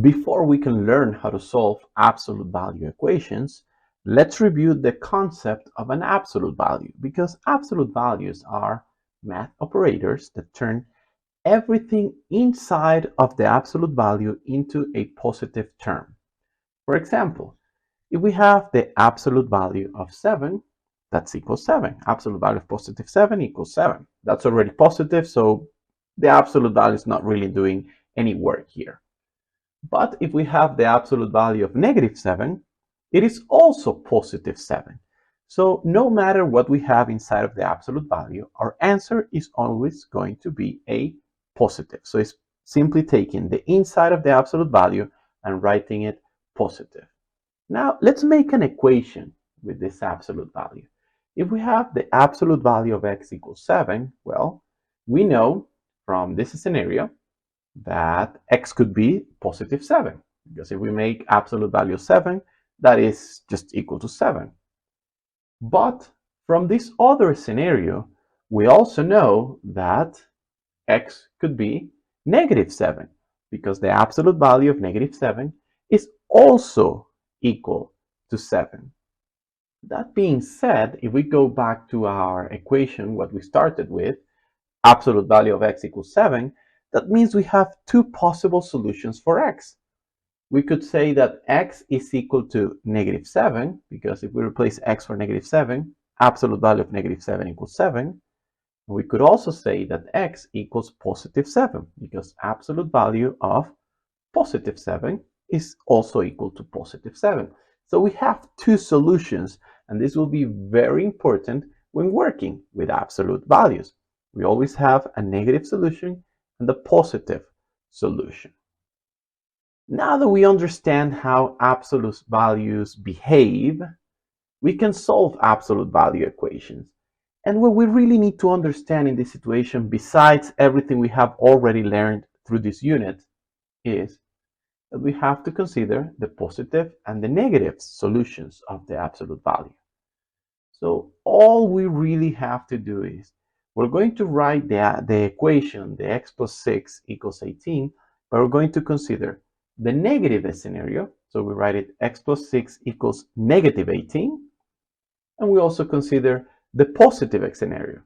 Before we can learn how to solve absolute value equations, let's review the concept of an absolute value, because absolute values are math operators that turn everything inside of the absolute value into a positive term. For example, if we have the absolute value of 7, that's equals 7. Absolute value of positive 7 equals 7. That's already positive, so the absolute value is not really doing any work here. But if we have the absolute value of negative 7, it is also positive 7. So no matter what we have inside of the absolute value, our answer is always going to be a positive. So it's simply taking the inside of the absolute value and writing it positive. Now let's make an equation with this absolute value. If we have the absolute value of x equals 7, well, we know from this scenario that x could be positive 7, because if we make absolute value 7, that is just equal to 7. But from this other scenario, we also know that x could be negative 7, because the absolute value of negative 7 is also equal to 7. That being said, if we go back to our equation, what we started with, absolute value of x equals 7, that means we have two possible solutions for x. We could say that x is equal to negative 7, because if we replace x for negative 7, absolute value of negative 7 equals 7. We could also say that x equals positive 7, because absolute value of positive 7 is also equal to positive 7. So we have two solutions, and this will be very important when working with absolute values. We always have a negative solution and the positive solution. Now that we understand how absolute values behave, we can solve absolute value equations. And what we really need to understand in this situation, besides everything we have already learned through this unit, is that we have to consider the positive and the negative solutions of the absolute value. So all we really have to do is, we're going to write the equation, the x plus 6 equals 18, but we're going to consider the negative scenario. So we write it x plus 6 equals negative 18. And we also consider the positive scenario.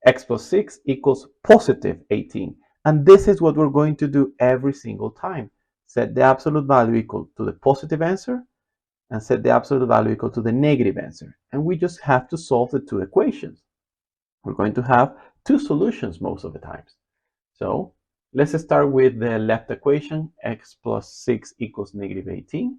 X plus 6 equals positive 18. And this is what we're going to do every single time. Set the absolute value equal to the positive answer and set the absolute value equal to the negative answer. And we just have to solve the two equations. We're going to have two solutions most of the times. So let's start with the left equation, x plus 6 equals negative 18.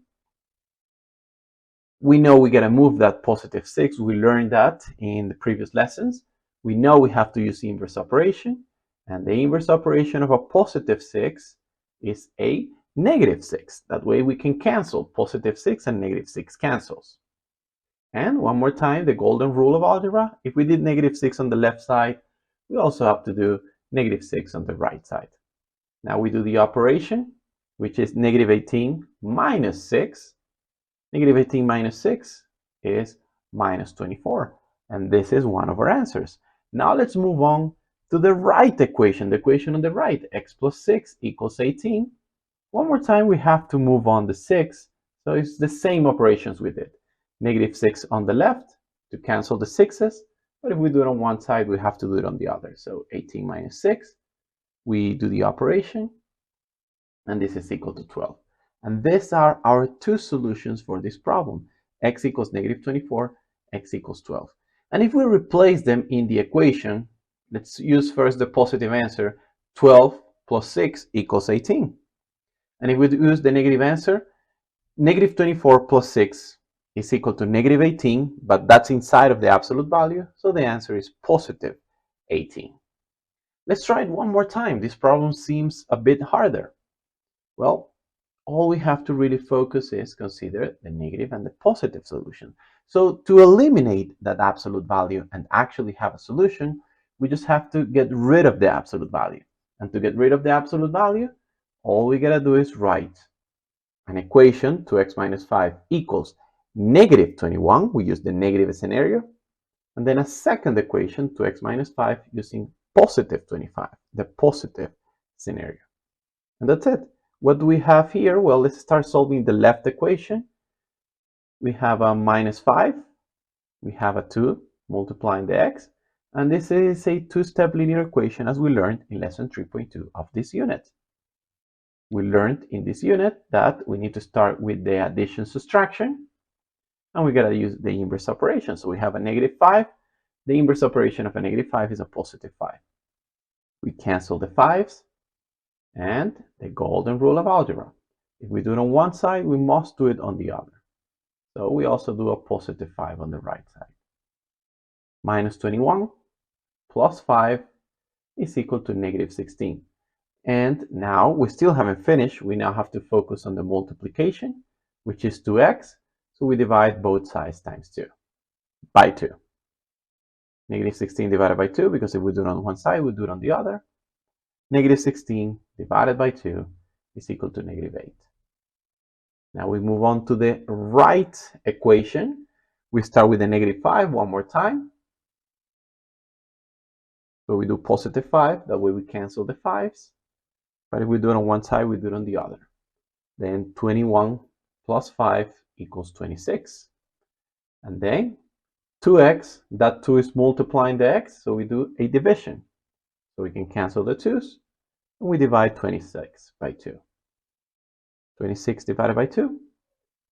We know we gotta move that positive 6. We learned that in the previous lessons. We know we have to use the inverse operation, and the inverse operation of a positive 6 is a negative 6. That way we can cancel positive 6 and negative 6 cancels. And one more time, the golden rule of algebra, if we did negative 6 on the left side, we also have to do negative 6 on the right side. Now we do the operation, which is negative 18 minus 6. Negative 18 minus 6 is minus 24. And this is one of our answers. Now let's move on to the right equation, the equation on the right, x plus 6 equals 18. One more time, we have to move on the 6. So it's the same operations we did. Negative 6 on the left to cancel the 6's. But if we do it on one side, we have to do it on the other. So 18 minus 6, we do the operation, and this is equal to 12. And these are our two solutions for this problem. X equals negative 24, x equals 12. And if we replace them in the equation, let's use first the positive answer. 12 plus 6 equals 18. And if we use the negative answer, negative 24 plus 6 is equal to negative 18, but that's inside of the absolute value, so the answer is positive 18. Let's try it one more time. This problem seems a bit harder. Well, all we have to really focus is consider the negative and the positive solution. So to eliminate that absolute value and actually have a solution, we just have to get rid of the absolute value. And to get rid of the absolute value, all we gotta do is write an equation, 2x minus 5 equals negative 21. We use the negative scenario. And then a second equation, 2x minus 5, using positive 25, the positive scenario. And that's it. What do we have here? Well, let's start solving the left equation. We have a minus 5. We have a 2 multiplying the x. And this is a two-step linear equation as we learned in lesson 3.2 of this unit. We learned in this unit that we need to start with the addition subtraction, and we gotta use the inverse operation. So we have a negative 5. The inverse operation of a negative 5 is a positive 5. We cancel the 5s, and the golden rule of algebra. If we do it on one side, we must do it on the other. So we also do a positive 5 on the right side. Minus 21 plus 5 is equal to negative 16. And now we still haven't finished. We now have to focus on the multiplication, which is 2x. So we divide both sides times 2 by 2. Negative 16 divided by 2, because if we do it on one side, we do it on the other. Negative 16 divided by 2 is equal to negative 8. Now we move on to the right equation. We start with the negative 5 one more time. So we do positive 5. That way we cancel the 5s. But if we do it on one side, we do it on the other. Then 21 plus 5 equals 26. And then 2x, that 2 is multiplying the x, so we do a division. So we can cancel the 2's, and we divide 26 by 2. 26 divided by 2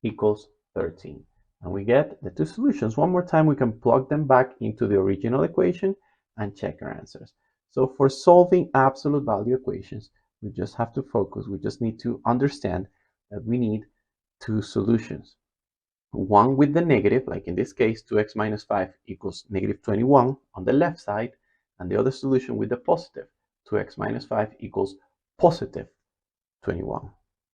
equals 13. And we get the two solutions. One more time, we can plug them back into the original equation and check our answers. So for solving absolute value equations, we just have to focus. We just need to understand that we need two solutions. One with the negative, like in this case, 2x minus 5 equals negative 21 on the left side, and the other solution with the positive, 2x minus 5 equals positive 21